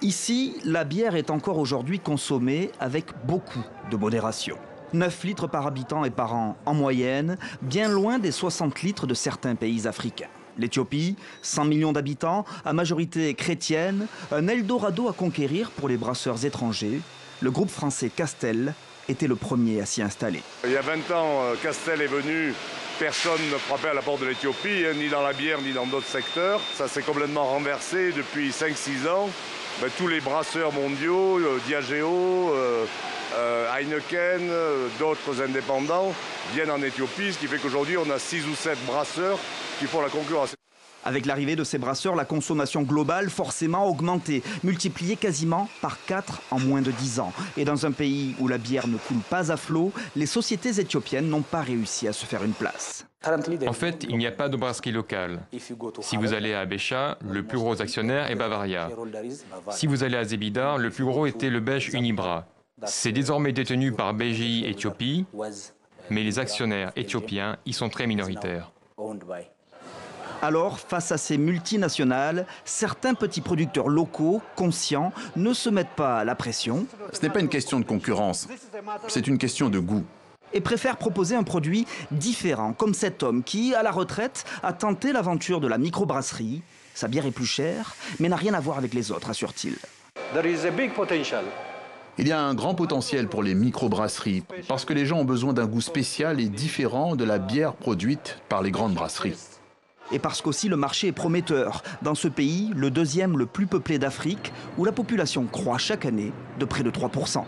Ici, la bière est encore aujourd'hui consommée avec beaucoup de modération. 9 litres par habitant et par an en moyenne, bien loin des 60 litres de certains pays africains. L'Éthiopie, 100 millions d'habitants, à majorité chrétienne, un Eldorado à conquérir pour les brasseurs étrangers. Le groupe français Castel était le premier à s'y installer. Il y a 20 ans, Castel est venu, personne ne frappait à la porte de l'Éthiopie, ni dans la bière, ni dans d'autres secteurs. Ça s'est complètement renversé depuis 5-6 ans. Tous les brasseurs mondiaux, Diageo, Heineken, d'autres indépendants viennent en Éthiopie, ce qui fait qu'aujourd'hui on a 6 ou 7 brasseurs qui font la concurrence. Avec l'arrivée de ces brasseurs, la consommation globale forcément a augmenté, multipliée quasiment par 4 en moins de 10 ans. Et dans un pays où la bière ne coule pas à flot, les sociétés éthiopiennes n'ont pas réussi à se faire une place. En fait, il n'y a pas de brasserie locale. Si vous allez à Abécha, le plus gros actionnaire est Bavaria. Si vous allez à Zébida, le plus gros était le belge Unibra. C'est désormais détenu par BGI Éthiopie, mais les actionnaires éthiopiens y sont très minoritaires. Alors, face à ces multinationales, certains petits producteurs locaux, conscients, ne se mettent pas la pression. Ce n'est pas une question de concurrence, c'est une question de goût. Et préfèrent proposer un produit différent, comme cet homme qui, à la retraite, a tenté l'aventure de la microbrasserie. Sa bière est plus chère, mais n'a rien à voir avec les autres, assure-t-il. Il y a un grand potentiel pour les microbrasseries, parce que les gens ont besoin d'un goût spécial et différent de la bière produite par les grandes brasseries. Et parce qu'aussi le marché est prometteur. Dans ce pays, le deuxième le plus peuplé d'Afrique, où la population croît chaque année de près de 3%.